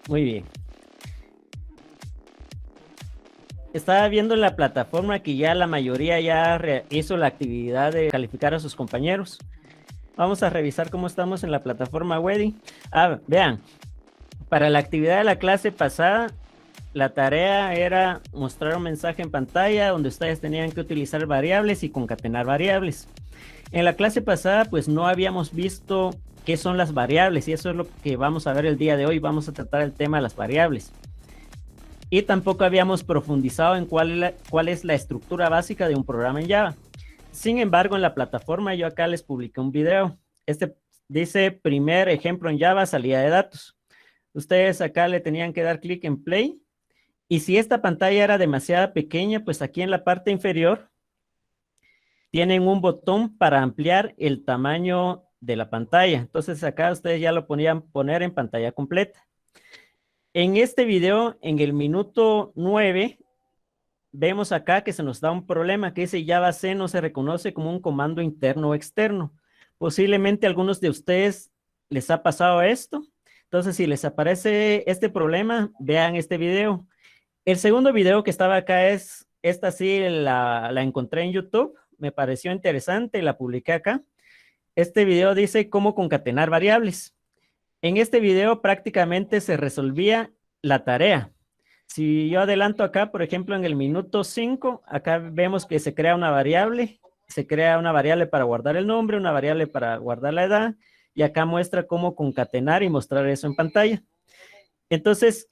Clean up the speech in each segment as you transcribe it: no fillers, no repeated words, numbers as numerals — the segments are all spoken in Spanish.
Muy bien. Estaba viendo en la plataforma que ya la mayoría ya hizo la actividad de calificar a sus compañeros. Vamos a revisar cómo estamos en la plataforma Wedi. Vean, para la actividad de la clase pasada, la tarea era mostrar un mensaje en pantalla donde ustedes tenían que utilizar variables y concatenar variables. En la clase pasada, pues no habíamos visto qué son las variables y eso es lo que vamos a ver el día de hoy. Vamos a tratar el tema de las variables. Y tampoco habíamos profundizado en cuál es la estructura básica de un programa en Java. Sin embargo, en la plataforma yo acá les publiqué un video. Este dice primer ejemplo en Java, salida de datos. Ustedes acá le tenían que dar clic en play. Y si esta pantalla era demasiado pequeña, pues aquí en la parte inferior tienen un botón para ampliar el tamaño de la pantalla. Entonces acá ustedes ya lo podían poner en pantalla completa. En este video, en el minuto 9, vemos acá que se nos da un problema que dice Java C no se reconoce como un comando interno o externo. Posiblemente a algunos de ustedes les ha pasado esto. Entonces, si les aparece este problema, vean este video. El segundo video que estaba acá es, esta sí la encontré en YouTube, me pareció interesante, la publiqué acá. Este video dice cómo concatenar variables. En este video prácticamente se resolvía la tarea. Si yo adelanto acá, por ejemplo, en el minuto 5, acá vemos que se crea una variable para guardar el nombre, una variable para guardar la edad, y acá muestra cómo concatenar y mostrar eso en pantalla. Entonces,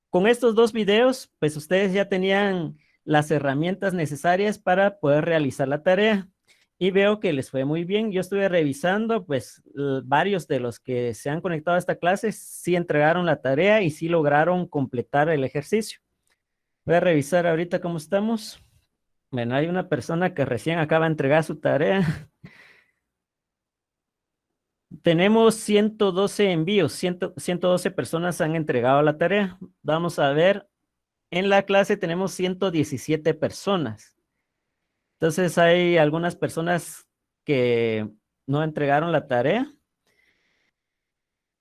con estos dos videos, pues ustedes ya tenían las herramientas necesarias para poder realizar la tarea. Y veo que les fue muy bien. Yo estuve revisando, pues varios de los que se han conectado a esta clase sí entregaron la tarea y sí lograron completar el ejercicio. Voy a revisar ahorita cómo estamos. Bueno, hay una persona que recién acaba de entregar su tarea. Tenemos 112 envíos, 112 personas han entregado la tarea. Vamos a ver, en la clase tenemos 117 personas. Entonces hay algunas personas que no entregaron la tarea.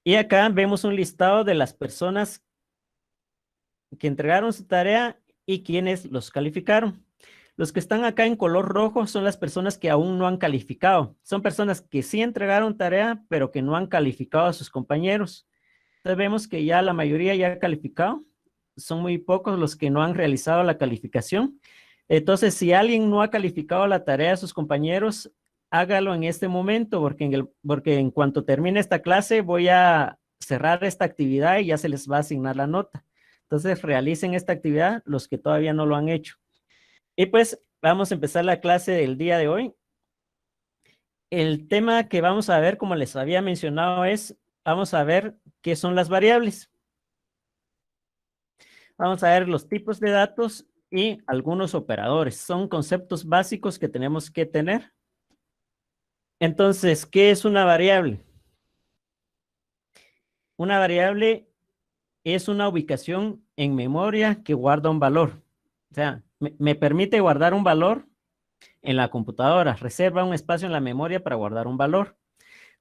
Y acá vemos un listado de las personas que entregaron su tarea y quienes los calificaron. Los que están acá en color rojo son las personas que aún no han calificado. Son personas que sí entregaron tarea, pero que no han calificado a sus compañeros. Entonces vemos que ya la mayoría ya ha calificado. Son muy pocos los que no han realizado la calificación. Entonces, si alguien no ha calificado la tarea de sus compañeros, hágalo en este momento, porque en cuanto termine esta clase voy a cerrar esta actividad y ya se les va a asignar la nota. Entonces, realicen esta actividad los que todavía no lo han hecho. Y pues, vamos a empezar la clase del día de hoy. El tema que vamos a ver, como les había mencionado, vamos a ver qué son las variables. Vamos a ver los tipos de datos y algunos operadores. Son conceptos básicos que tenemos que tener. Entonces, ¿qué es una variable? Una variable es una ubicación en memoria que guarda un valor. O sea, me permite guardar un valor en la computadora. Reserva un espacio en la memoria para guardar un valor.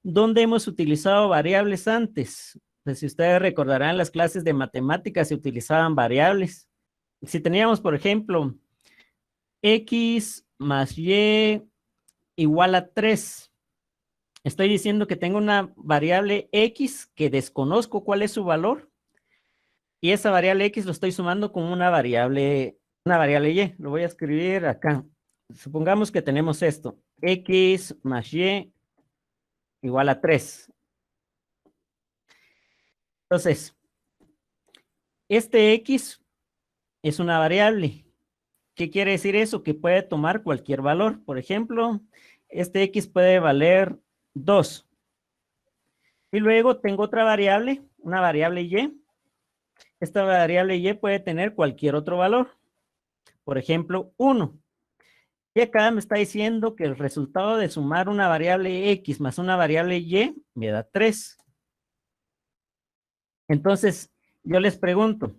¿Dónde hemos utilizado variables antes? Pues si ustedes recordarán, en las clases de matemáticas se utilizaban variables. Si teníamos, por ejemplo, x más y igual a 3. Estoy diciendo que tengo una variable x que desconozco cuál es su valor. Y esa variable x lo estoy sumando con una variable y. Lo voy a escribir acá. Supongamos que tenemos esto. X más y igual a 3. Entonces, este x es una variable. ¿Qué quiere decir eso? Que puede tomar cualquier valor. Por ejemplo, este x puede valer 2. Y luego tengo otra variable, una variable y. Esta variable y puede tener cualquier otro valor. Por ejemplo, 1. Y acá me está diciendo que el resultado de sumar una variable x más una variable y me da 3. Entonces, yo les pregunto,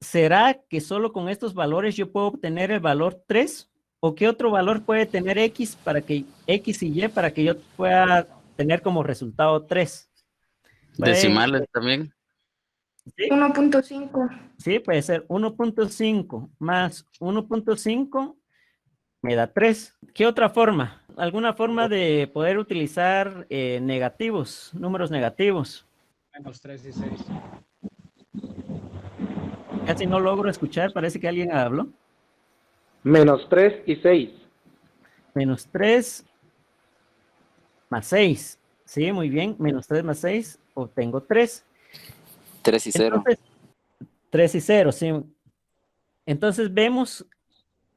¿será que solo con estos valores yo puedo obtener el valor 3? ¿O qué otro valor puede tener x y y para que yo pueda tener como resultado 3? Decimales también. ¿Sí? 1.5. Sí, puede ser 1.5 más 1.5 me da 3. ¿Qué otra forma? ¿Alguna forma de poder utilizar negativos, números negativos? Menos 3 y 6. Casi no logro escuchar, parece que alguien habló. Menos 3 y 6. Menos 3 más 6. Sí, muy bien. Menos 3 más 6, obtengo 3. 3 y 0. Entonces, 3 y 0, sí. Entonces vemos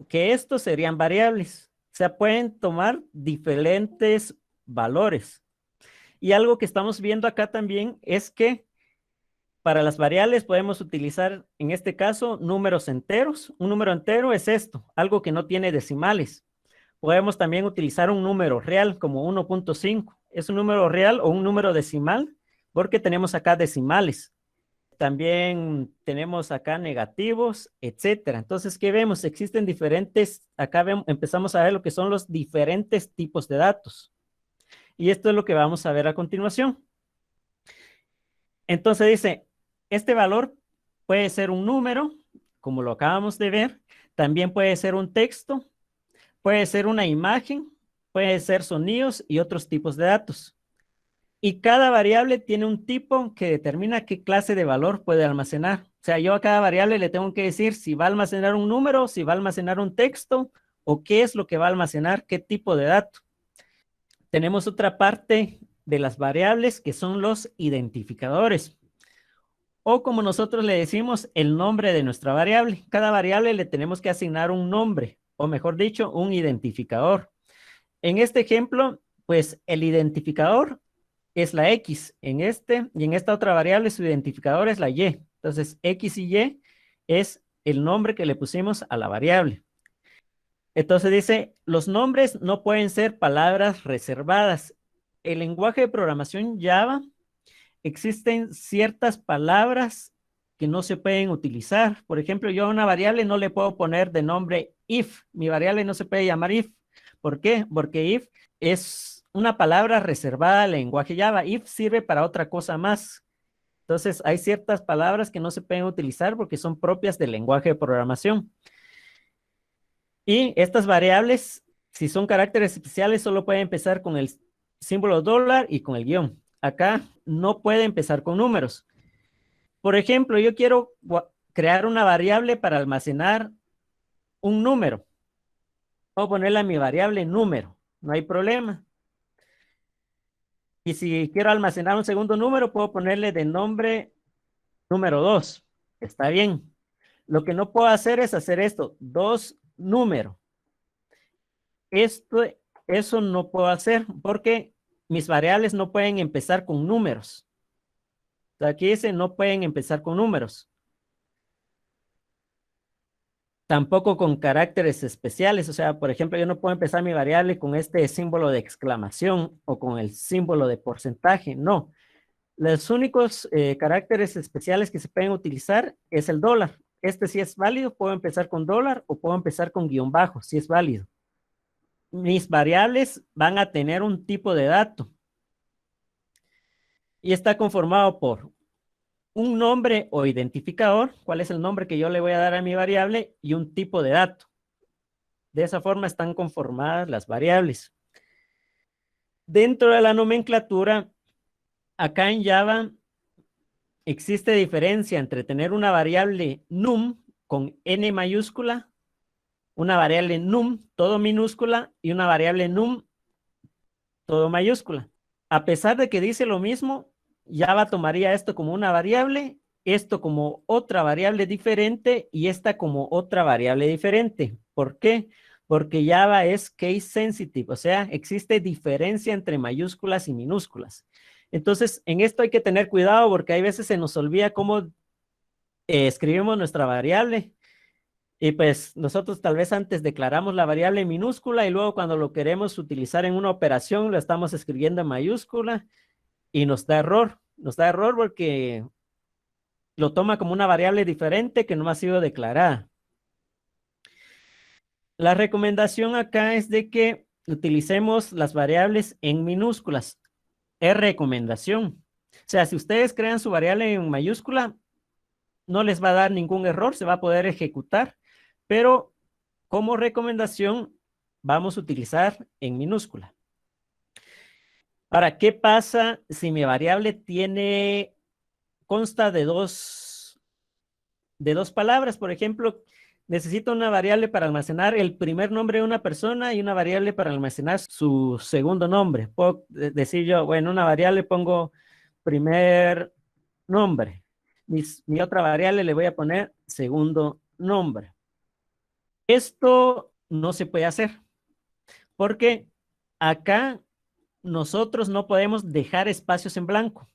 que estos serían variables. O sea, pueden tomar diferentes valores. Y algo que estamos viendo acá también es que para las variables podemos utilizar, en este caso, números enteros. Un número entero es esto, algo que no tiene decimales. Podemos también utilizar un número real como 1.5. Es un número real o un número decimal porque tenemos acá decimales. También tenemos acá negativos, etcétera. Entonces, ¿qué vemos? Existen diferentes, acá empezamos a ver lo que son los diferentes tipos de datos. Y esto es lo que vamos a ver a continuación. Entonces dice, este valor puede ser un número, como lo acabamos de ver, también puede ser un texto, puede ser una imagen, puede ser sonidos y otros tipos de datos. Y cada variable tiene un tipo que determina qué clase de valor puede almacenar. O sea, yo a cada variable le tengo que decir si va a almacenar un número, si va a almacenar un texto o qué es lo que va a almacenar, qué tipo de dato. Tenemos otra parte de las variables que son los identificadores. O como nosotros le decimos, el nombre de nuestra variable. Cada variable le tenemos que asignar un nombre, o mejor dicho, un identificador. En este ejemplo, pues el identificador es la X en este, y en esta otra variable su identificador es la Y. Entonces, X y Y es el nombre que le pusimos a la variable. Entonces dice, los nombres no pueden ser palabras reservadas. El lenguaje de programación Java existen ciertas palabras que no se pueden utilizar. Por ejemplo, yo a una variable no le puedo poner de nombre if. Mi variable no se puede llamar if. ¿Por qué? Porque if es una palabra reservada al lenguaje Java. If sirve para otra cosa más. Entonces, hay ciertas palabras que no se pueden utilizar porque son propias del lenguaje de programación. Y estas variables, si son caracteres especiales, solo pueden empezar con el símbolo dólar y con el guión. Acá no puede empezar con números. Por ejemplo, yo quiero crear una variable para almacenar un número. Puedo ponerle a mi variable número, no hay problema. Y si quiero almacenar un segundo número, puedo ponerle de nombre número 2. Está bien. Lo que no puedo hacer es hacer esto, 2 número. Eso no puedo hacer porque mis variables no pueden empezar con números. Aquí dice no pueden empezar con números. Tampoco con caracteres especiales. O sea, por ejemplo, yo no puedo empezar mi variable con este símbolo de exclamación o con el símbolo de porcentaje. No. Los únicos caracteres especiales que se pueden utilizar es el dólar. Este sí es válido. Puedo empezar con dólar o puedo empezar con guión bajo, si es válido. Mis variables van a tener un tipo de dato. Y está conformado por un nombre o identificador, cuál es el nombre que yo le voy a dar a mi variable, y un tipo de dato. De esa forma están conformadas las variables. Dentro de la nomenclatura, acá en Java existe diferencia entre tener una variable num con n mayúscula, una variable num todo minúscula y una variable num todo mayúscula. A pesar de que dice lo mismo, Java tomaría esto como una variable, esto como otra variable diferente y esta como otra variable diferente. ¿Por qué? Porque Java es case sensitive, o sea, existe diferencia entre mayúsculas y minúsculas. Entonces, en esto hay que tener cuidado porque hay veces se nos olvida cómo escribimos nuestra variable. Y pues nosotros tal vez antes declaramos la variable en minúscula y luego cuando lo queremos utilizar en una operación lo estamos escribiendo en mayúscula y nos da error. Nos da error porque lo toma como una variable diferente que no ha sido declarada. La recomendación acá es de que utilicemos las variables en minúsculas. Es recomendación. O sea, si ustedes crean su variable en mayúscula, no les va a dar ningún error, se va a poder ejecutar, pero como recomendación vamos a utilizar en minúscula. Ahora, ¿qué pasa si mi variable consta de dos palabras? Por ejemplo, necesito una variable para almacenar el primer nombre de una persona y una variable para almacenar su segundo nombre. Puedo decir yo, bueno, una variable pongo primer nombre. Mi otra variable le voy a poner segundo nombre. Esto no se puede hacer porque acá nosotros no podemos dejar espacios en blanco.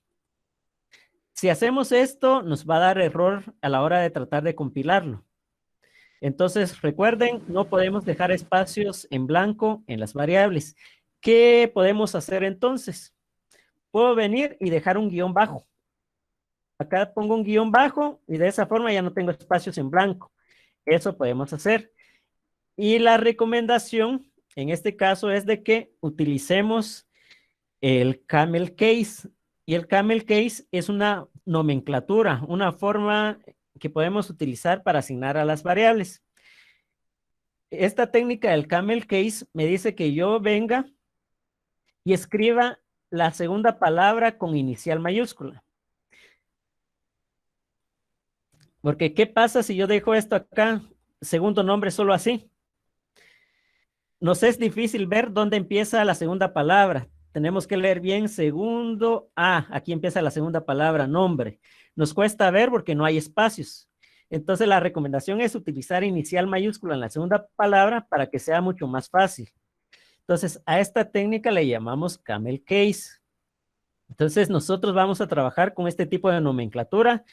Si hacemos esto, nos va a dar error a la hora de tratar de compilarlo. Entonces, recuerden, no podemos dejar espacios en blanco en las variables. ¿Qué podemos hacer entonces? Puedo venir y dejar un guión bajo. Acá pongo un guión bajo y de esa forma ya no tengo espacios en blanco. Eso podemos hacer. Y la recomendación en este caso es de que utilicemos el camel case. Y el camel case es una nomenclatura, una forma que podemos utilizar para asignar a las variables. Esta técnica del camel case me dice que yo venga y escriba la segunda palabra con inicial mayúscula. Porque, ¿qué pasa si yo dejo esto acá, segundo nombre, solo así? Nos es difícil ver dónde empieza la segunda palabra. Tenemos que leer bien segundo. Aquí empieza la segunda palabra, nombre. Nos cuesta ver porque no hay espacios. Entonces, la recomendación es utilizar inicial mayúscula en la segunda palabra para que sea mucho más fácil. Entonces, a esta técnica le llamamos camel case. Entonces, nosotros vamos a trabajar con este tipo de nomenclatura.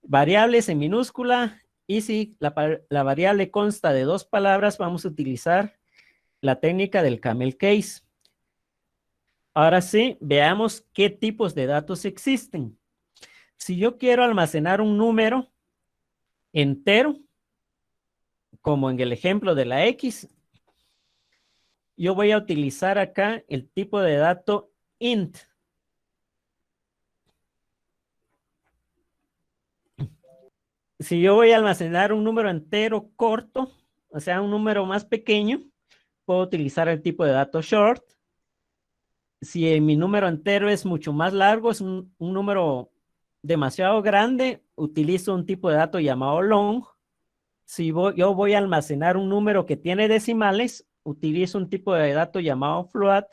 Variables en minúscula, y si la variable consta de dos palabras, vamos a utilizar la técnica del camel case. Ahora sí, veamos qué tipos de datos existen. Si yo quiero almacenar un número entero, como en el ejemplo de la X, yo voy a utilizar acá el tipo de dato int. Si yo voy a almacenar un número entero corto, o sea, un número más pequeño, puedo utilizar el tipo de dato short. Si mi número entero es mucho más largo, es un número demasiado grande, utilizo un tipo de dato llamado long. Si yo voy a almacenar un número que tiene decimales, utilizo un tipo de dato llamado float.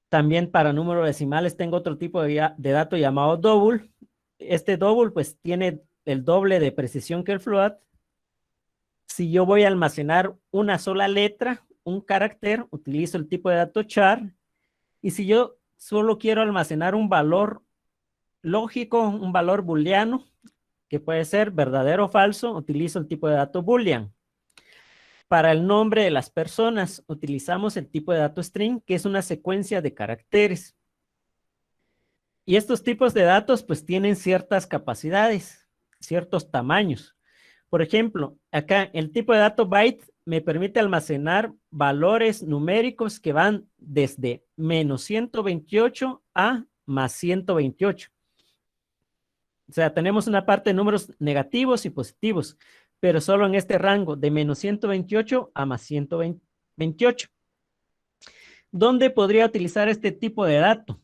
También para números decimales tengo otro tipo de dato llamado double. Este double pues tiene el doble de precisión que el float. Si yo voy a almacenar una sola letra, un carácter, utilizo el tipo de dato char. Y si yo solo quiero almacenar un valor lógico, un valor booleano, que puede ser verdadero o falso, utilizo el tipo de dato boolean. Para el nombre de las personas, utilizamos el tipo de dato string, que es una secuencia de caracteres. Y estos tipos de datos pues tienen ciertas capacidades, ciertos tamaños. Por ejemplo, acá el tipo de dato byte me permite almacenar valores numéricos que van desde menos 128 a más 128. O sea, tenemos una parte de números negativos y positivos, pero solo en este rango de menos 128 a más 128. ¿Dónde podría utilizar este tipo de dato?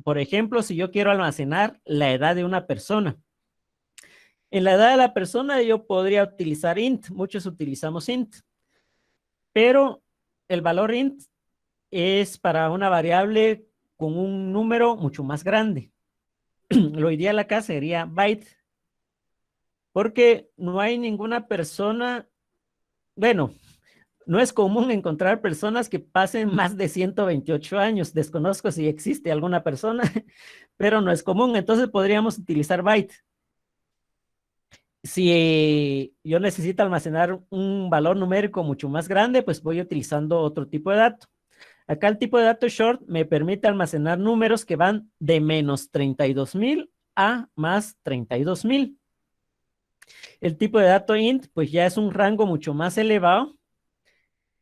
Por ejemplo, si yo quiero almacenar la edad de una persona. En la edad de la persona yo podría utilizar int, muchos utilizamos int, pero el valor int es para una variable con un número mucho más grande. Lo ideal acá sería byte, porque no hay ninguna persona, bueno, no es común encontrar personas que pasen más de 128 años. Desconozco si existe alguna persona, pero no es común. Entonces podríamos utilizar byte. Si yo necesito almacenar un valor numérico mucho más grande, pues voy utilizando otro tipo de dato. Acá el tipo de dato short me permite almacenar números que van de menos 32,000 a más 32,000. El tipo de dato int, pues ya es un rango mucho más elevado.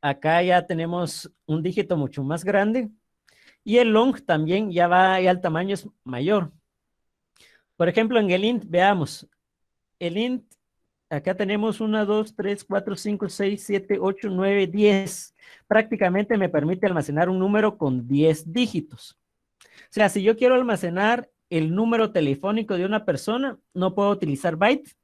Acá ya tenemos un dígito mucho más grande. Y el long también ya el tamaño es mayor. Por ejemplo, en el int, veamos, el int, acá tenemos 1, 2, 3, 4, 5, 6, 7, 8, 9, 10. Prácticamente me permite almacenar un número con 10 dígitos. O sea, si yo quiero almacenar el número telefónico de una persona, no puedo utilizar byte,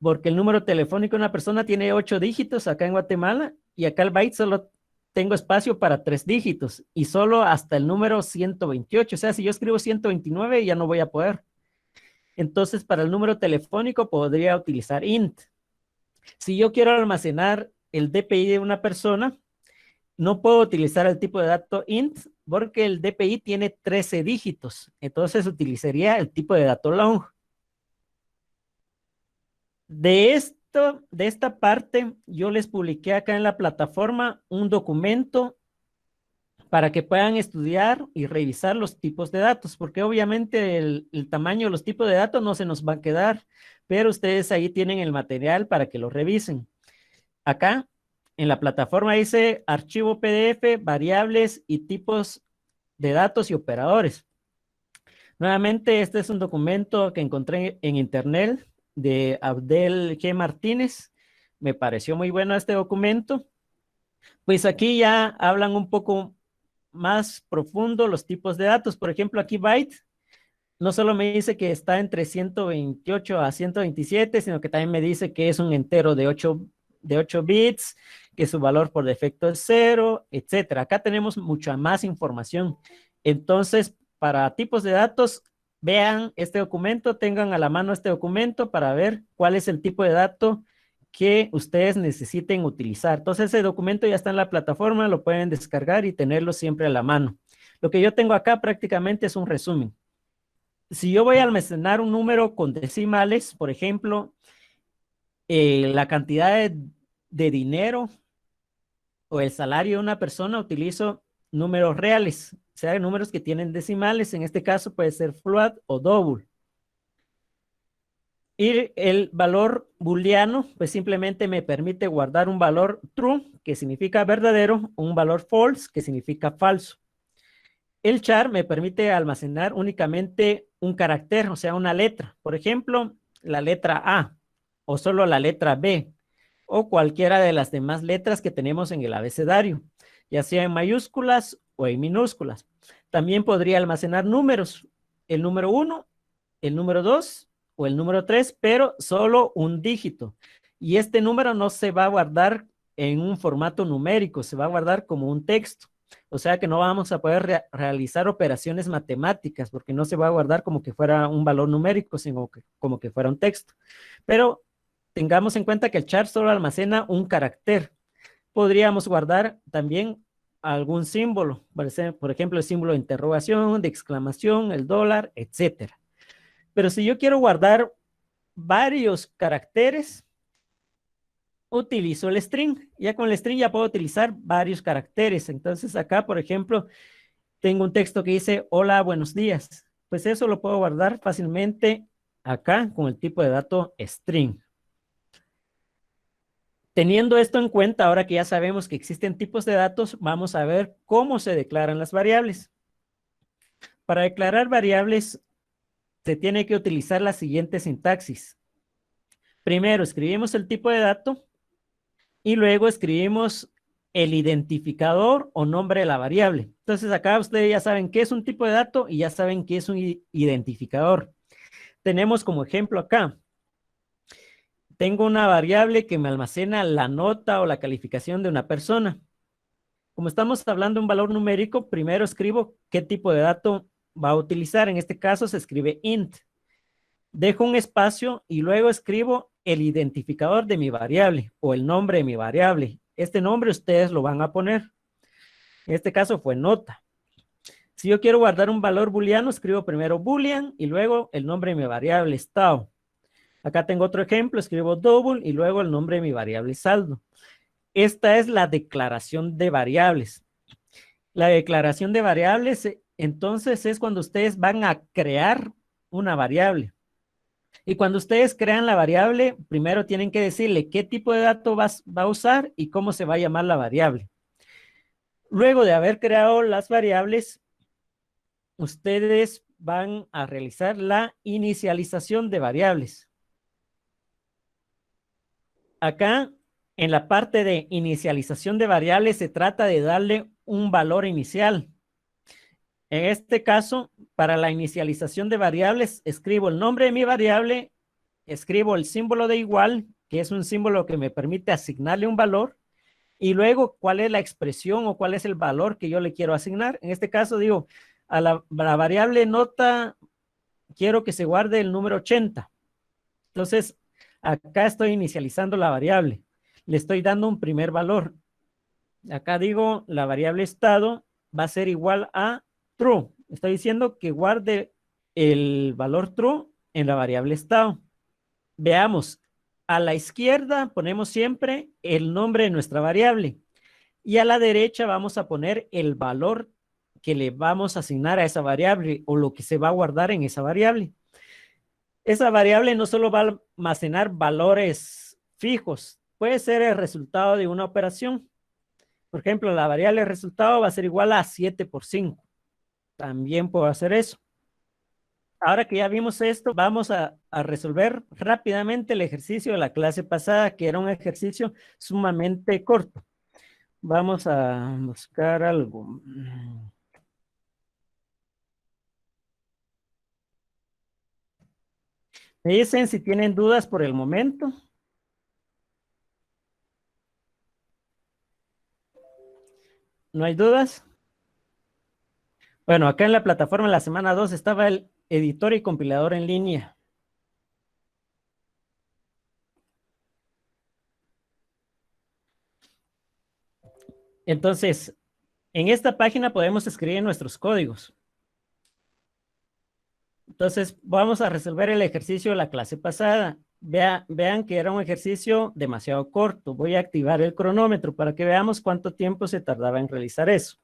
porque el número telefónico de una persona tiene 8 dígitos acá en Guatemala, y acá el byte solo tengo espacio para 3 dígitos, y solo hasta el número 128. O sea, si yo escribo 129, ya no voy a poder. Entonces, para el número telefónico podría utilizar int. Si yo quiero almacenar el DPI de una persona, no puedo utilizar el tipo de dato int porque el DPI tiene 13 dígitos. Entonces utilizaría el tipo de dato long. De esta parte, yo les publiqué acá en la plataforma un documento para que puedan estudiar y revisar los tipos de datos, porque obviamente el tamaño de los tipos de datos no se nos va a quedar, pero ustedes ahí tienen el material para que lo revisen. Acá en la plataforma dice archivo PDF, variables y tipos de datos y operadores. Nuevamente, este es un documento que encontré en internet de Abdel G. Martínez. Me pareció muy bueno este documento. Pues aquí ya hablan un poco más profundo los tipos de datos. Por ejemplo, aquí byte no solo me dice que está entre 128 a 127, sino que también me dice que es un entero de 8 bits, que su valor por defecto es 0, etcétera. Acá tenemos mucha más información. Entonces, para tipos de datos, vean este documento, tengan a la mano este documento para ver cuál es el tipo de dato que ustedes necesiten utilizar. Entonces, ese documento ya está en la plataforma, lo pueden descargar y tenerlo siempre a la mano. Lo que yo tengo acá prácticamente es un resumen. Si yo voy a almacenar un número con decimales, por ejemplo, la cantidad de dinero o el salario de una persona, utilizo números reales, o sea, números que tienen decimales. En este caso puede ser float o double. Y el valor booleano, pues simplemente me permite guardar un valor true, que significa verdadero, o un valor false, que significa falso. El char me permite almacenar únicamente un carácter, o sea, una letra. Por ejemplo, la letra A, o solo la letra B, o cualquiera de las demás letras que tenemos en el abecedario, ya sea en mayúsculas o en minúsculas. También podría almacenar números, el número 1, el número 2 o el número 3, pero solo un dígito. Y este número no se va a guardar en un formato numérico, se va a guardar como un texto. O sea que no vamos a poder realizar operaciones matemáticas porque no se va a guardar como que fuera un valor numérico, sino como que fuera un texto. Pero tengamos en cuenta que el char solo almacena un carácter. Podríamos guardar también algún símbolo, por ejemplo, el símbolo de interrogación, de exclamación, el dólar, etcétera. Pero si yo quiero guardar varios caracteres, utilizo el string. Ya con el string ya puedo utilizar varios caracteres. Entonces acá, por ejemplo, tengo un texto que dice, hola, buenos días. Pues eso lo puedo guardar fácilmente acá con el tipo de dato string. Teniendo esto en cuenta, ahora que ya sabemos que existen tipos de datos, vamos a ver cómo se declaran las variables. Para declarar variables, se tiene que utilizar la siguiente sintaxis. Primero, escribimos el tipo de dato y luego escribimos el identificador o nombre de la variable. Entonces, acá ustedes ya saben qué es un tipo de dato y ya saben qué es un identificador. Tenemos como ejemplo acá. Tengo una variable que me almacena la nota o la calificación de una persona. Como estamos hablando de un valor numérico, primero escribo qué tipo de dato va a utilizar. En este caso se escribe int. Dejo un espacio y luego escribo el identificador de mi variable o el nombre de mi variable. Este nombre ustedes lo van a poner. En este caso fue nota. Si yo quiero guardar un valor booleano, escribo primero boolean y luego el nombre de mi variable stao. Acá tengo otro ejemplo, escribo double y luego el nombre de mi variable saldo. Esta es la declaración de variables. La declaración de variables, entonces, es cuando ustedes van a crear una variable. Y cuando ustedes crean la variable, primero tienen que decirle qué tipo de dato va a usar y cómo se va a llamar la variable. Luego de haber creado las variables, ustedes van a realizar la inicialización de variables. Acá, en la parte de inicialización de variables, se trata de darle un valor inicial. En este caso, para la inicialización de variables, escribo el nombre de mi variable, escribo el símbolo de igual, que es un símbolo que me permite asignarle un valor, y luego cuál es la expresión o cuál es el valor que yo le quiero asignar. En este caso digo, a la variable nota quiero que se guarde el número 80. Entonces, acá estoy inicializando la variable. Le estoy dando un primer valor. Acá digo, la variable estado va a ser igual a true. Estoy diciendo que guarde el valor true en la variable estado. Veamos, a la izquierda ponemos siempre el nombre de nuestra variable y a la derecha vamos a poner el valor que le vamos a asignar a esa variable o lo que se va a guardar en esa variable. Esa variable no solo va a almacenar valores fijos, puede ser el resultado de una operación. Por ejemplo, la variable resultado va a ser igual a 7 por 5. También puedo hacer eso. Ahora que ya vimos esto, vamos a resolver rápidamente el ejercicio de la clase pasada, que era un ejercicio sumamente corto. Vamos a buscar algo. Me dicen si tienen dudas por el momento. ¿No hay dudas? Bueno, acá en la plataforma en la semana 2 estaba el editor y compilador en línea. Entonces, en esta página podemos escribir nuestros códigos. Entonces, vamos a resolver el ejercicio de la clase pasada. Vean que era un ejercicio demasiado corto. Voy a activar el cronómetro para que veamos cuánto tiempo se tardaba en realizar eso.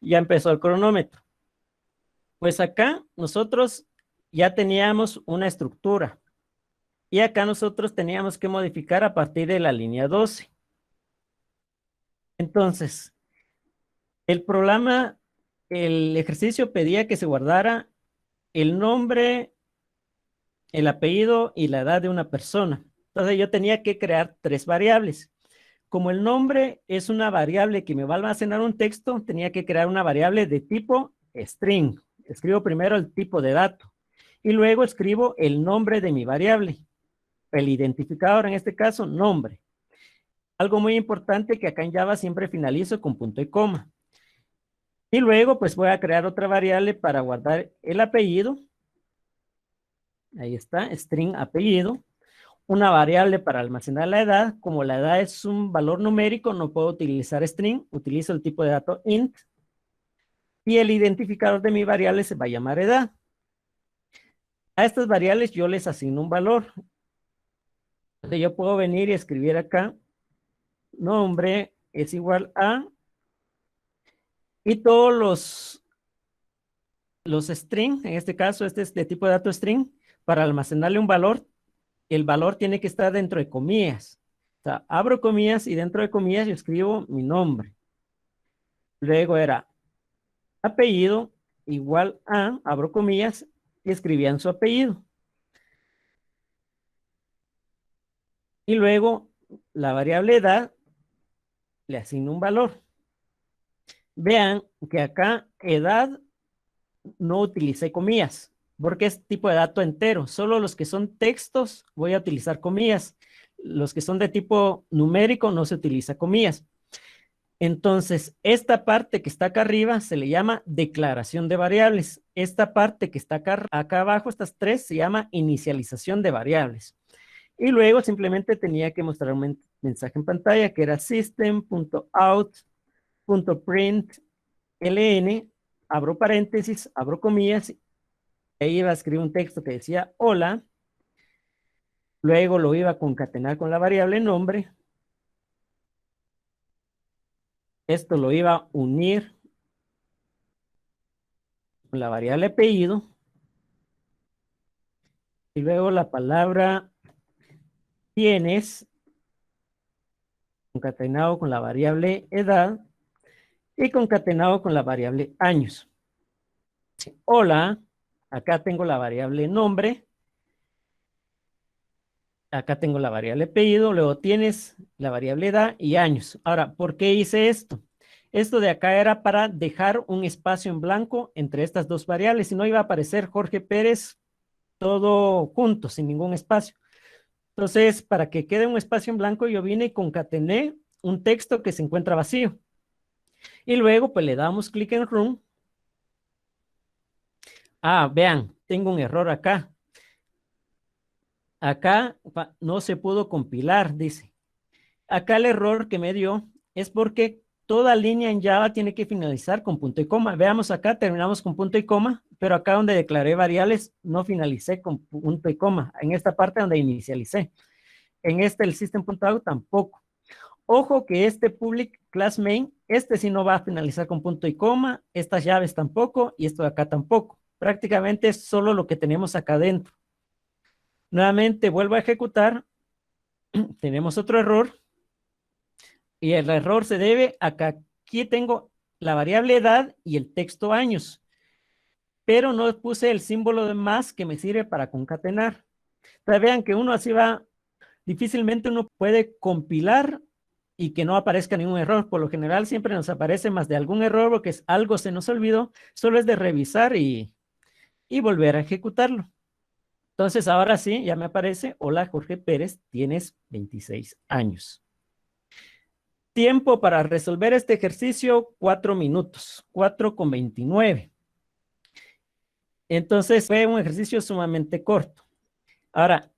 Ya empezó el cronómetro. Pues acá nosotros ya teníamos una estructura. Y acá nosotros teníamos que modificar a partir de la línea 12. Entonces, el programa, el ejercicio pedía que se guardara el nombre, el apellido y la edad de una persona. Entonces yo tenía que crear 3 variables. Como el nombre es una variable que me va a almacenar un texto, tenía que crear una variable de tipo string. Escribo primero el tipo de dato y luego escribo el nombre de mi variable. El identificador, en este caso, nombre. Algo muy importante que acá en Java siempre finalizo con punto y coma. Y luego pues voy a crear otra variable para guardar el apellido. Ahí está, string apellido. Una variable para almacenar la edad. Como la edad es un valor numérico, no puedo utilizar string. Utilizo el tipo de dato int. Y el identificador de mi variable se va a llamar edad. A estas variables yo les asigno un valor. Entonces yo puedo venir y escribir acá. Nombre es igual a. Y todos los string, en este caso este es de tipo de dato string, para almacenarle un valor, el valor tiene que estar dentro de comillas. O sea, abro comillas y dentro de comillas yo escribo mi nombre. Luego era apellido igual a, abro comillas, y escribían su apellido. Y luego la variable edad le asigno un valor. Vean que acá edad no utilicé comillas, porque es tipo de dato entero. Solo los que son textos voy a utilizar comillas. Los que son de tipo numérico no se utiliza comillas. Entonces, esta parte que está acá arriba se le llama declaración de variables. Esta parte que está acá abajo, estas 3, se llama inicialización de variables. Y luego simplemente tenía que mostrar un mensaje en pantalla que era system.out.println, abro paréntesis, abro comillas, y ahí iba a escribir un texto que decía hola, luego lo iba a concatenar con la variable nombre, esto lo iba a unir con la variable apellido, y luego la palabra tienes, concatenado con la variable edad, y concatenado con la variable años. Hola, Acá tengo la variable nombre. Acá tengo la variable apellido, luego tienes la variable edad y años. Ahora, ¿por qué hice esto? Esto de acá era para dejar un espacio en blanco entre estas dos variables, si no iba a aparecer Jorge Pérez todo junto, sin ningún espacio. Entonces, para que quede un espacio en blanco, yo vine y concatené un texto que se encuentra vacío. Y luego, pues le damos clic en Run. Ah, vean, tengo un error acá. Acá no se pudo compilar, dice. Acá el error que me dio es porque toda línea en Java tiene que finalizar con punto y coma. Veamos acá, terminamos con punto y coma, pero acá donde declaré variables no finalicé con punto y coma. En esta parte donde inicialicé. En este, el system.out tampoco. Ojo que este public class main, este sí no va a finalizar con punto y coma, estas llaves tampoco y esto de acá tampoco. Prácticamente es solo lo que tenemos acá adentro. Nuevamente vuelvo a ejecutar. Tenemos otro error. Y el error se debe a que aquí tengo la variable edad y el texto años, pero no puse el símbolo de más que me sirve para concatenar. Entonces vean que uno así va, difícilmente uno puede compilar y que no aparezca ningún error. Por lo general siempre nos aparece más de algún error porque es algo se nos olvidó, solo es de revisar y volver a ejecutarlo. Entonces ahora sí, ya me aparece, hola Jorge Pérez, tienes 26 años. Tiempo para resolver este ejercicio, 4 minutos, 4:29. Entonces fue un ejercicio sumamente corto. Ahora,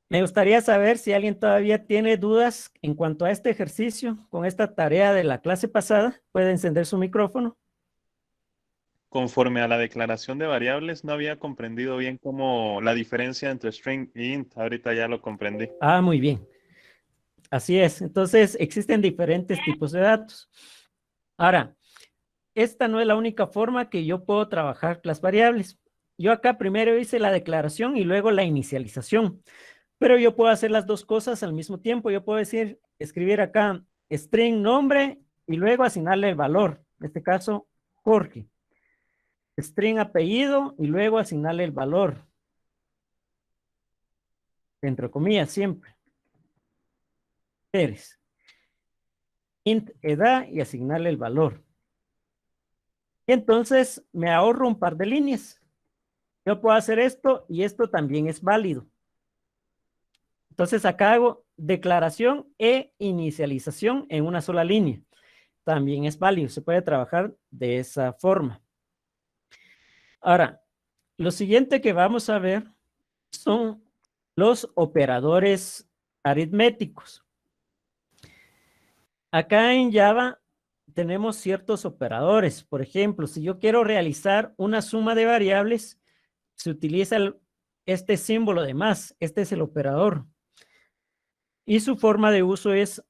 me gustaría saber si alguien todavía tiene dudas en cuanto a este ejercicio con esta tarea de la clase pasada. Puede encender su micrófono. Conforme a la declaración de variables, no había comprendido bien cómo la diferencia entre string e int. Ahorita ya lo comprendí. Ah, muy bien. Así es. Entonces, existen diferentes tipos de datos. Ahora, esta no es la única forma que yo puedo trabajar las variables. Yo acá primero hice la declaración y luego la inicialización. Pero yo puedo hacer las dos cosas al mismo tiempo. Yo puedo decir, escribir acá string nombre y luego asignarle el valor. En este caso, Jorge. String apellido y luego asignarle el valor. Entre comillas, siempre. Pérez. Int edad y asignarle el valor. Y entonces me ahorro un par de líneas. Yo puedo hacer esto y esto también es válido. Entonces acá hago declaración e inicialización en una sola línea. También es válido, se puede trabajar de esa forma. Ahora, lo siguiente que vamos a ver son los operadores aritméticos. Acá en Java tenemos ciertos operadores. Por ejemplo, si yo quiero realizar una suma de variables, se utiliza este símbolo de más. Este es el operador. Y su forma de uso es,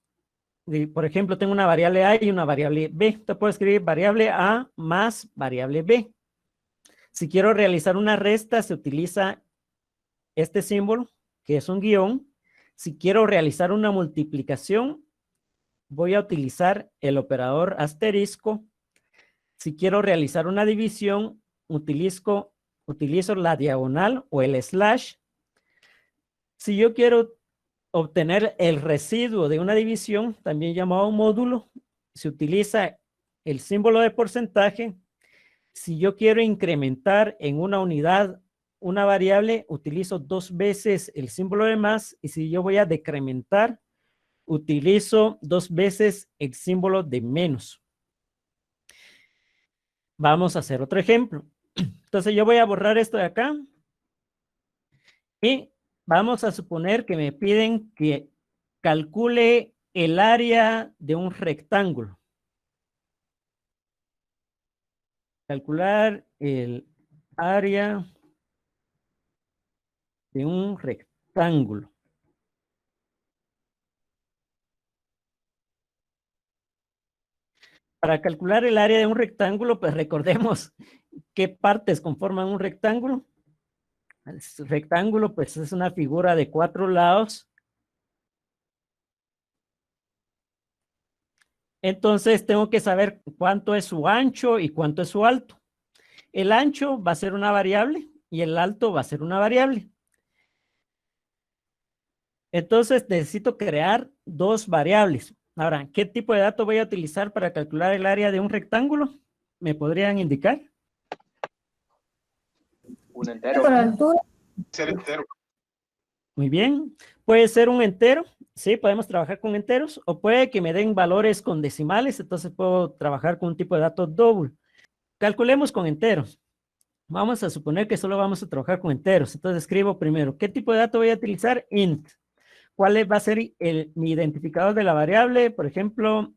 por ejemplo, tengo una variable A y una variable B. Te puedo escribir variable A más variable B. Si quiero realizar una resta, se utiliza este símbolo, que es un guión. Si quiero realizar una multiplicación, voy a utilizar el operador asterisco. Si quiero realizar una división, utilizo la diagonal o el slash. Si yo quiero obtener el residuo de una división, también llamado módulo, se utiliza el símbolo de porcentaje. Si yo quiero incrementar en una unidad una variable, utilizo 2 veces el símbolo de más, y si yo voy a decrementar, utilizo 2 veces el símbolo de menos. Vamos a hacer otro ejemplo. Entonces yo voy a borrar esto de acá y vamos a suponer que me piden que calcule el área de un rectángulo. Calcular el área de un rectángulo. Para calcular el área de un rectángulo, pues recordemos qué partes conforman un rectángulo. El rectángulo, pues es una figura de 4 lados. Entonces tengo que saber cuánto es su ancho y cuánto es su alto. El ancho va a ser una variable y el alto va a ser una variable. Entonces necesito crear dos variables. Ahora, ¿qué tipo de dato voy a utilizar para calcular el área de un rectángulo? ¿Me podrían indicar? Un entero. Por altura. Ser entero. Muy bien. Puede ser un entero. Sí, podemos trabajar con enteros. O puede que me den valores con decimales. Entonces puedo trabajar con un tipo de dato doble. Calculemos con enteros. Vamos a suponer que solo vamos a trabajar con enteros. Entonces escribo primero, ¿qué tipo de dato voy a utilizar? Int. ¿Cuál va a ser mi identificador de la variable? Por ejemplo,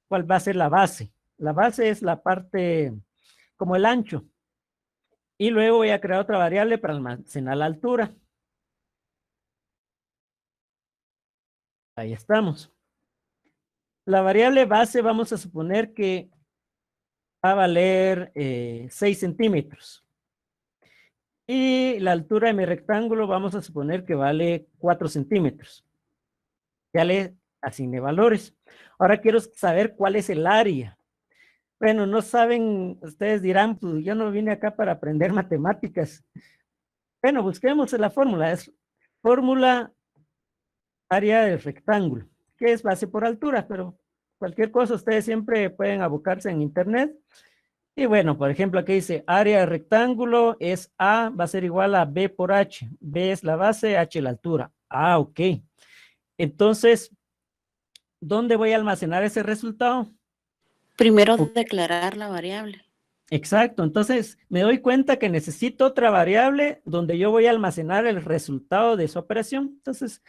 ¿cuál va a ser la base? La base es la parte como el ancho. Y luego voy a crear otra variable para almacenar la altura. Ahí estamos. La variable base vamos a suponer que va a valer 6 centímetros. Y la altura de mi rectángulo vamos a suponer que vale 4 centímetros. Ya le asigné valores. Ahora quiero saber cuál es el área. Bueno, no saben, ustedes dirán, pues yo no vine acá para aprender matemáticas. Bueno, busquemos la fórmula. Es fórmula área del rectángulo, que es base por altura, pero cualquier cosa ustedes siempre pueden abocarse en internet. Y bueno, por ejemplo, aquí dice área del rectángulo es A, va a ser igual a B por H. B es la base, H la altura. Ah, ok. Entonces, ¿dónde voy a almacenar ese resultado? Primero declarar la variable. Exacto, entonces me doy cuenta que necesito otra variable donde yo voy a almacenar el resultado de esa operación. Entonces,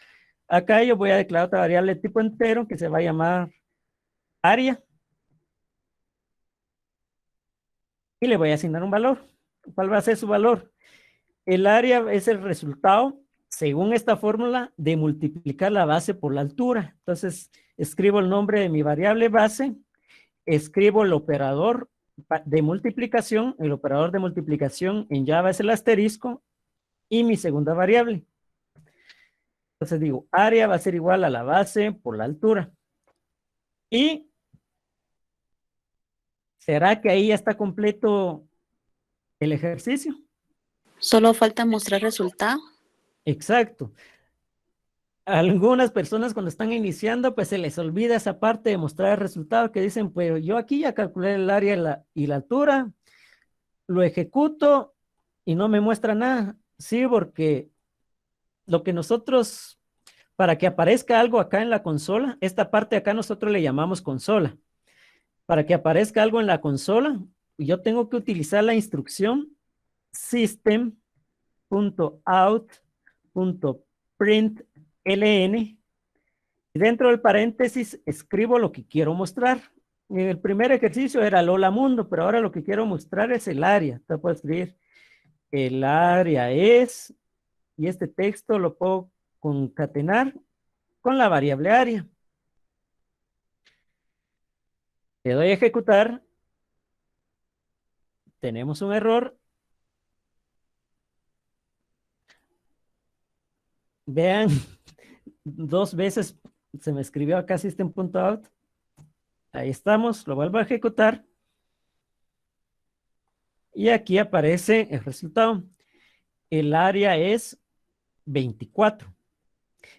acá yo voy a declarar otra variable de tipo entero que se va a llamar área. Y le voy a asignar un valor. ¿Cuál va a ser su valor? El área es el resultado, según esta fórmula, de multiplicar la base por la altura. Entonces, escribo el nombre de mi variable base, escribo el operador de multiplicación, el operador de multiplicación en Java es el asterisco, y mi segunda variable. Entonces digo, área va a ser igual a la base por la altura. Y ¿será que ahí ya está completo el ejercicio? Solo falta mostrar resultado. Exacto. A algunas personas cuando están iniciando, pues se les olvida esa parte de mostrar el resultado, que dicen, pues yo aquí ya calculé el área y la altura, lo ejecuto y no me muestra nada. Sí, porque lo que nosotros, para que aparezca algo acá en la consola, esta parte acá nosotros le llamamos consola. Para que aparezca algo en la consola, yo tengo que utilizar la instrucción system.out.println y dentro del paréntesis escribo lo que quiero mostrar. En el primer ejercicio era el hola mundo, pero ahora lo que quiero mostrar es el área. Entonces puedo escribir el área es, y este texto lo puedo concatenar con la variable área. Le doy a ejecutar. Tenemos un error. Vean, 2 veces se me escribió acá system.out. Ahí estamos, lo vuelvo a ejecutar. Y aquí aparece el resultado. El área es 24.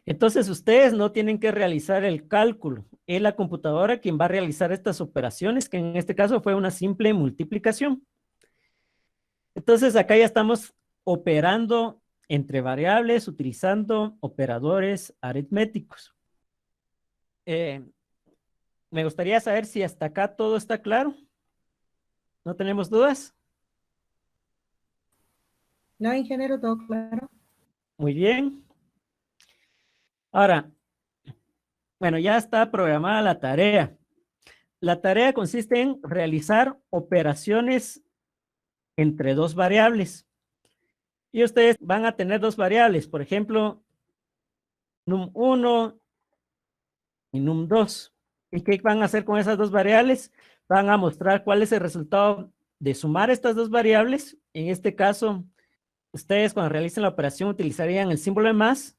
Entonces ustedes no tienen que realizar el cálculo. Es la computadora quien va a realizar estas operaciones, que en este caso fue una simple multiplicación. Entonces acá ya estamos operando entre variables utilizando operadores aritméticos. Me gustaría saber si hasta acá todo está claro. ¿No tenemos dudas? No, ingeniero, todo claro. Muy bien. Ahora, bueno, ya está programada la tarea. La tarea consiste en realizar operaciones entre dos variables. Y ustedes van a tener dos variables, por ejemplo, num1 y num2. ¿Y qué van a hacer con esas dos variables? Van a mostrar cuál es el resultado de sumar estas dos variables. En este caso, ustedes cuando realicen la operación utilizarían el símbolo de más.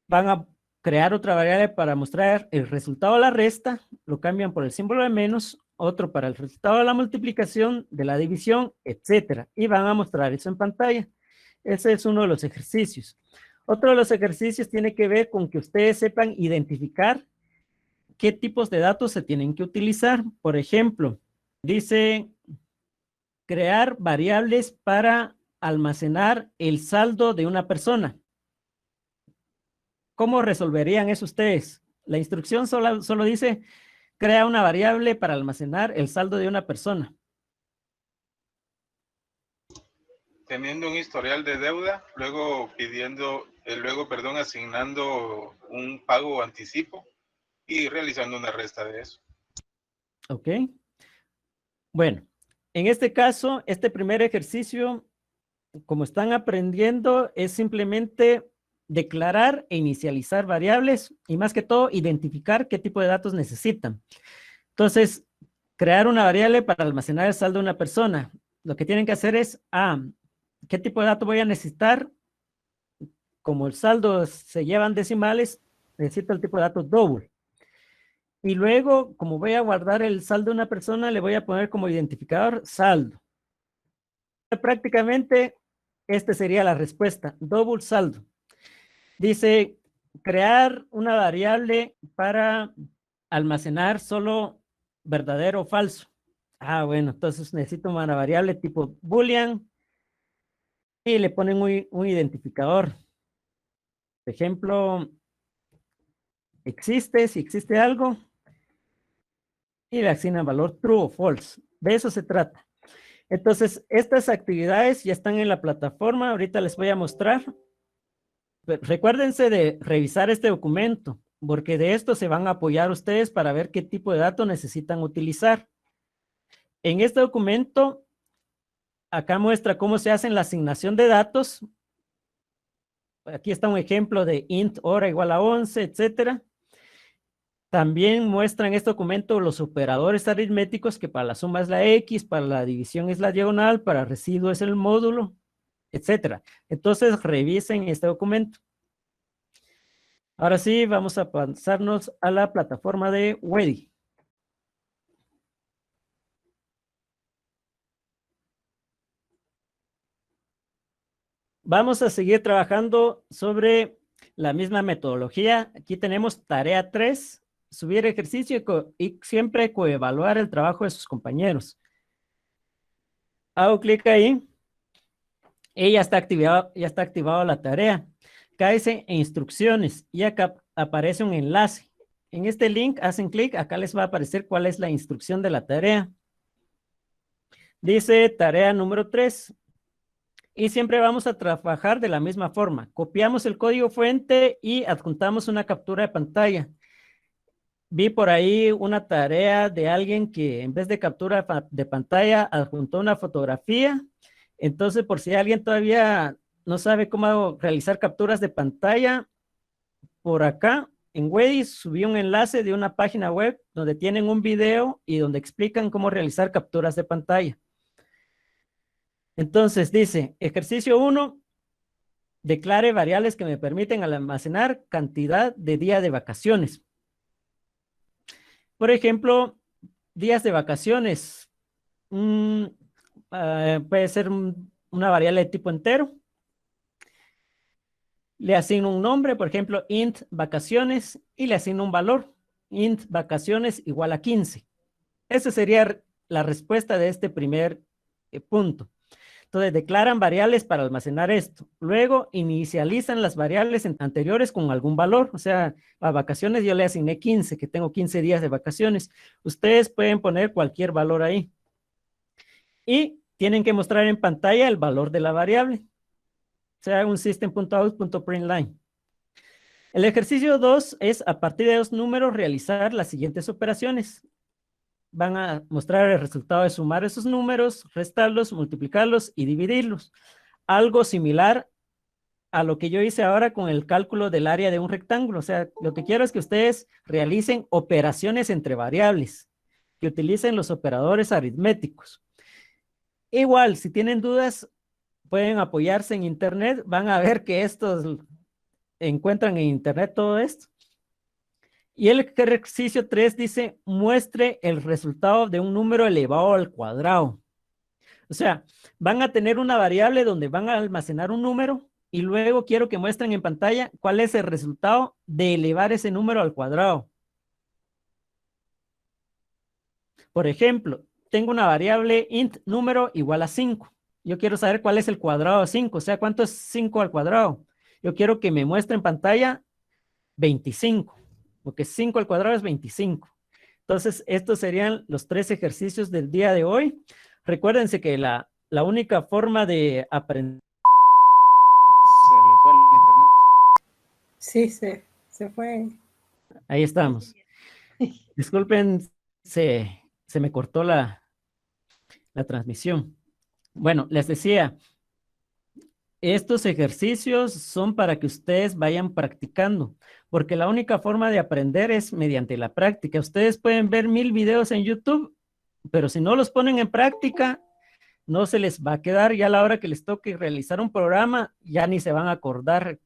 Van a crear otra variable para mostrar el resultado de la resta, lo cambian por el símbolo de menos, otro para el resultado de la multiplicación, de la división, etcétera. Y van a mostrar eso en pantalla. Ese es uno de los ejercicios. Otro de los ejercicios tiene que ver con que ustedes sepan identificar qué tipos de datos se tienen que utilizar. Por ejemplo, dice crear variables para almacenar el saldo de una persona. ¿Cómo resolverían eso ustedes? La instrucción solo dice crea una variable para almacenar el saldo de una persona. Teniendo un historial de deuda, luego asignando un pago o anticipo y realizando una resta de eso. Ok. Bueno, en este caso, este primer ejercicio, como están aprendiendo, es simplemente declarar e inicializar variables y más que todo identificar qué tipo de datos necesitan. Entonces, crear una variable para almacenar el saldo de una persona. Lo que tienen que hacer es, ¿qué tipo de datos voy a necesitar? Como el saldo se llevan decimales, necesito el tipo de datos double. Y luego, como voy a guardar el saldo de una persona, le voy a poner como identificador saldo. Prácticamente, esta sería la respuesta, double saldo. Dice, crear una variable para almacenar solo verdadero o falso. Bueno, entonces necesito una variable tipo boolean y le ponen un identificador. Por ejemplo, si existe algo, y le asignan valor true o false. De eso se trata. Entonces, estas actividades ya están en la plataforma. Ahorita les voy a mostrar. Recuérdense de revisar este documento, porque de esto se van a apoyar ustedes para ver qué tipo de datos necesitan utilizar. En este documento, acá muestra cómo se hace la asignación de datos. Aquí está un ejemplo de int hora igual a 11, etcétera. También muestra en este documento los operadores aritméticos, que para la suma es la X, para la división es la diagonal, para residuo es el módulo, etcétera. Entonces, revisen este documento. Ahora sí, vamos a pasarnos a la plataforma de Wedi. Vamos a seguir trabajando sobre la misma metodología. Aquí tenemos tarea 3, subir ejercicio y siempre coevaluar el trabajo de sus compañeros. Hago clic ahí y ya está activado la tarea. Acá dice instrucciones y acá aparece un enlace. En este link hacen clic, acá les va a aparecer cuál es la instrucción de la tarea. Dice tarea número 3. Y siempre vamos a trabajar de la misma forma. Copiamos el código fuente y adjuntamos una captura de pantalla. Vi por ahí una tarea de alguien que en vez de captura de pantalla adjuntó una fotografía. Entonces, por si alguien todavía no sabe cómo realizar capturas de pantalla, por acá en Wedi subí un enlace de una página web donde tienen un video y donde explican cómo realizar capturas de pantalla. Entonces dice, ejercicio 1, declare variables que me permiten almacenar cantidad de días de vacaciones. Por ejemplo, días de vacaciones. Puede ser una variable de tipo entero. Le asigno un nombre, por ejemplo, int vacaciones, y le asigno un valor, int vacaciones igual a 15. Esa sería la respuesta de este primer punto. Entonces, declaran variables para almacenar esto. Luego, inicializan las variables anteriores con algún valor. O sea, a vacaciones yo le asigné 15, que tengo 15 días de vacaciones. Ustedes pueden poner cualquier valor ahí. Y tienen que mostrar en pantalla el valor de la variable. O sea, un system.out.println. El ejercicio 2 es, a partir de los números, realizar las siguientes operaciones. Van a mostrar el resultado de sumar esos números, restarlos, multiplicarlos y dividirlos. Algo similar a lo que yo hice ahora con el cálculo del área de un rectángulo. O sea, lo que quiero es que ustedes realicen operaciones entre variables, que utilicen los operadores aritméticos. Igual, si tienen dudas, pueden apoyarse en internet. Van a ver que estos encuentran en internet todo esto. Y el ejercicio 3 dice, muestre el resultado de un número elevado al cuadrado. O sea, van a tener una variable donde van a almacenar un número y luego quiero que muestren en pantalla cuál es el resultado de elevar ese número al cuadrado. Por ejemplo, tengo una variable int número igual a 5. Yo quiero saber cuál es el cuadrado de 5, o sea, cuánto es 5 al cuadrado. Yo quiero que me muestre en pantalla 25, porque 5 al cuadrado es 25. Entonces, estos serían los 3 ejercicios del día de hoy. Recuérdense que la única forma de aprender... Se le fue el internet. Sí, se fue. Ahí estamos. Disculpen, se me cortó la transmisión. Bueno, les decía, estos ejercicios son para que ustedes vayan practicando, porque la única forma de aprender es mediante la práctica. Ustedes pueden ver 1000 videos en YouTube, pero si no los ponen en práctica, no se les va a quedar. Ya a la hora que les toque realizar un programa, ya ni se van a acordar,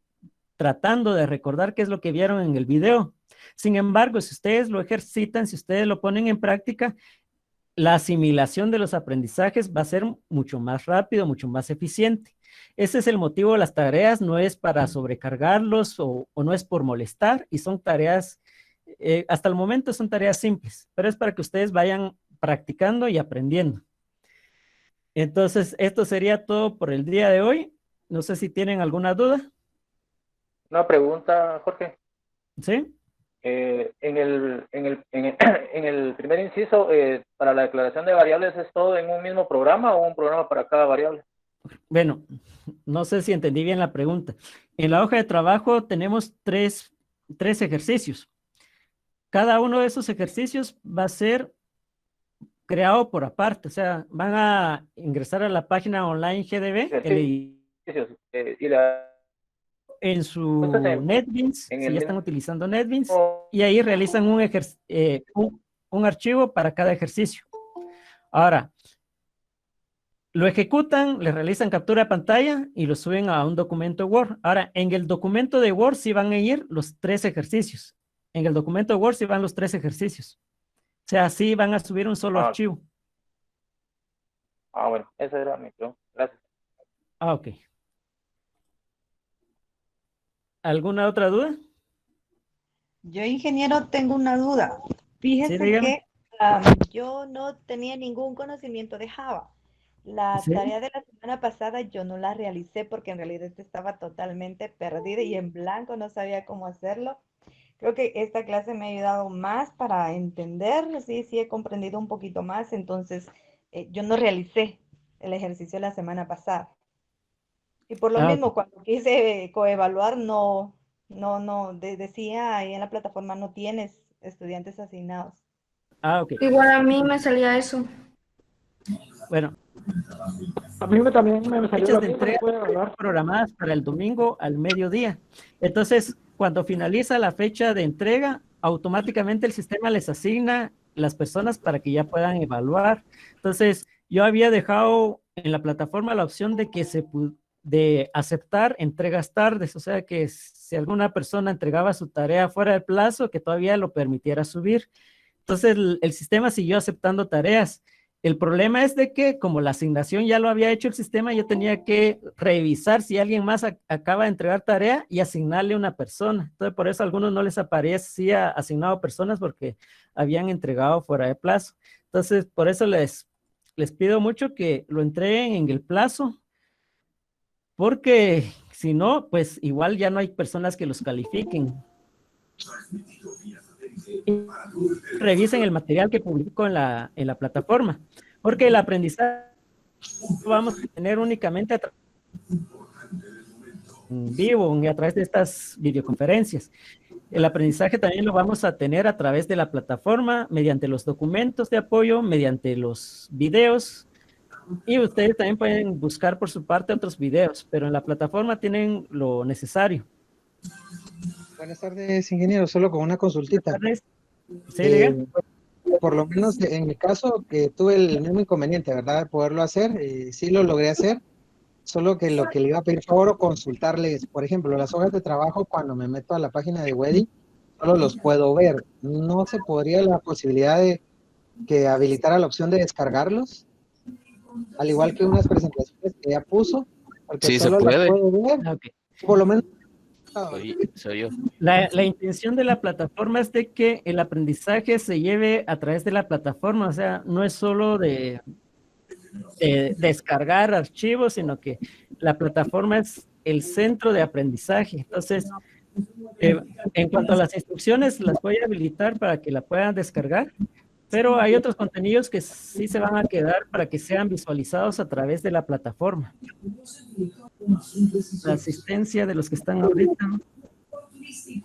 tratando de recordar qué es lo que vieron en el video. Sin embargo, si ustedes lo ejercitan, si ustedes lo ponen en práctica, la asimilación de los aprendizajes va a ser mucho más rápido, mucho más eficiente. Ese es el motivo de las tareas, no es para sobrecargarlos o no es por molestar, y son tareas, hasta el momento son tareas simples, pero es para que ustedes vayan practicando y aprendiendo. Entonces, esto sería todo por el día de hoy. No sé si tienen alguna duda. Una pregunta, Jorge. ¿Sí? En el primer inciso, para la declaración de variables, ¿es todo en un mismo programa o un programa para cada variable? Bueno, no sé si entendí bien la pregunta. En la hoja de trabajo tenemos tres ejercicios. Cada uno de esos ejercicios va a ser creado por aparte. O sea, van a ingresar a la página online GDB en su NetBeans, si ya están utilizando NetBeans, y ahí realizan un archivo para cada ejercicio. Ahora, lo ejecutan, le realizan captura de pantalla y lo suben a un documento Word. Ahora, en el documento de Word sí van a ir los 3 ejercicios. En el documento de Word sí van los 3 ejercicios. O sea, sí van a subir un solo archivo. Bueno, esa era mi pregunta. Gracias. Ok. ¿Alguna otra duda? Yo, ingeniero, tengo una duda. Fíjese que yo no tenía ningún conocimiento de Java. La tarea de la semana pasada yo no la realicé porque en realidad estaba totalmente perdida y en blanco, no sabía cómo hacerlo. Creo que esta clase me ha ayudado más para entender, sí he comprendido un poquito más, entonces yo no realicé el ejercicio la semana pasada. Y por lo mismo, cuando quise coevaluar, decía ahí en la plataforma, no tienes estudiantes asignados. Igual a mí me salía eso. Bueno, a mí también me salió fechas de entrega programadas para el domingo al mediodía. Entonces, cuando finaliza la fecha de entrega, automáticamente el sistema les asigna las personas para que ya puedan evaluar. Entonces, yo había dejado en la plataforma la opción de aceptar entregas tardes, o sea que si alguna persona entregaba su tarea fuera del plazo, que todavía lo permitiera subir. Entonces, el sistema siguió aceptando tareas. El problema es de que como la asignación ya lo había hecho el sistema, yo tenía que revisar si alguien más acaba de entregar tarea y asignarle una persona. Entonces, por eso a algunos no les aparecía asignado personas porque habían entregado fuera de plazo. Entonces, por eso les pido mucho que lo entreguen en el plazo, porque si no, pues igual ya no hay personas que los califiquen. Y revisen el material que publico en la plataforma, porque el aprendizaje lo vamos a tener únicamente en vivo y a través de estas videoconferencias. El aprendizaje también lo vamos a tener a través de la plataforma, mediante los documentos de apoyo, mediante los videos, y ustedes también pueden buscar por su parte otros videos, pero en la plataforma tienen lo necesario. Buenas tardes, ingeniero. Solo con una consultita. Sí, por lo menos en mi caso, que tuve el mismo inconveniente, ¿verdad? De poderlo hacer. Sí lo logré hacer. Solo que lo que le iba a pedir favor o consultarles, por ejemplo, las hojas de trabajo, cuando me meto a la página de Wedi, solo los puedo ver. ¿No se podría la posibilidad de que habilitara la opción de descargarlos? Al igual que unas presentaciones que ya puso, porque Sí, se solo las puede. puedo ver, por lo menos. Soy yo. La intención de la plataforma es de que el aprendizaje se lleve a través de la plataforma, o sea, no es solo de descargar archivos, sino que la plataforma es el centro de aprendizaje. Entonces, en cuanto a las instrucciones, las voy a habilitar para que la puedan descargar, pero hay otros contenidos que sí se van a quedar para que sean visualizados a través de la plataforma. La asistencia de los que están ahorita.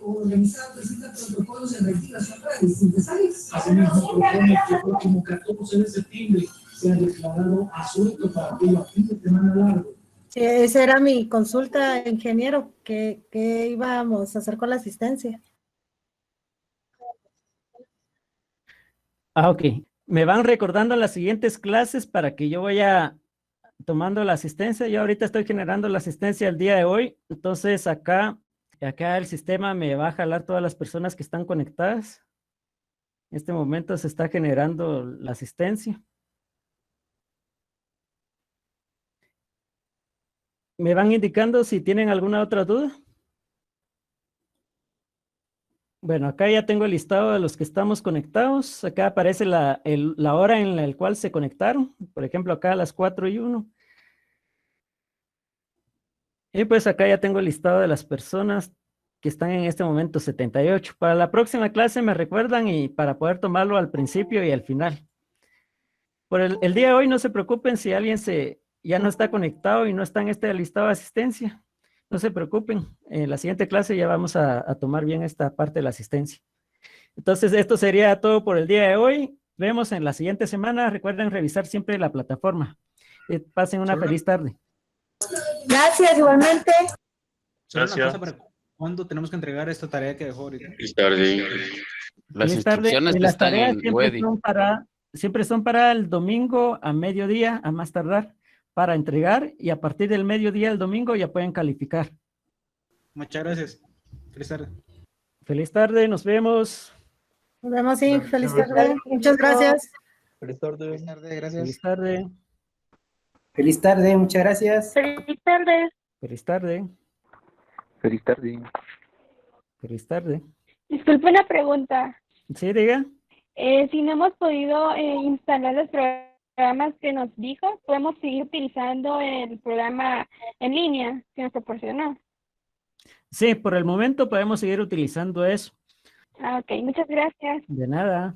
Organizado presenta protocolos de ventilación para distintas áreas. Asimismo, propone que el próximo 14 de septiembre sea declarado asueto para aquello fin de semana largo. Sí, esa era mi consulta, ingeniero, ¿qué íbamos a hacer con la asistencia? Ok. Me van recordando las siguientes clases para que yo vaya tomando la asistencia. Yo ahorita estoy generando la asistencia el día de hoy. Entonces acá el sistema me va a jalar todas las personas que están conectadas. En este momento se está generando la asistencia. ¿Me van indicando si tienen alguna otra duda? Bueno, acá ya tengo el listado de los que estamos conectados. Acá aparece la hora en la cual se conectaron. Por ejemplo, acá a las 4:01. Y pues acá ya tengo el listado de las personas que están en este momento 78. Para la próxima clase me recuerdan y para poder tomarlo al principio y al final. Por el día de hoy no se preocupen si alguien ya no está conectado y no está en este listado de asistencia. No se preocupen, en la siguiente clase ya vamos a tomar bien esta parte de la asistencia. Entonces, esto sería todo por el día de hoy. Vemos en la siguiente semana. Recuerden revisar siempre la plataforma. Pasen una feliz tarde. Gracias, igualmente. Solo una cosa para cuándo tenemos que entregar esta tarea que dejó ahorita. Feliz tarde. Las Feliz tarde. instrucciones Las están tareas en siempre son para el domingo a mediodía, a más tardar, para entregar, y a partir del mediodía del domingo ya pueden calificar. Muchas gracias. Feliz tarde. Feliz tarde, nos vemos. Nos vemos, sí, feliz tarde. Muchas gracias. Feliz tarde. Feliz tarde, gracias. Feliz tarde. Feliz tarde, muchas gracias. Feliz tarde. Feliz tarde. Feliz tarde. Feliz tarde. Disculpe una pregunta. Sí, diga. Si no hemos podido instalar los programas que nos dijo, ¿podemos seguir utilizando el programa en línea que nos proporcionó? Sí, por el momento podemos seguir utilizando eso. Ah, ok, muchas gracias. De nada.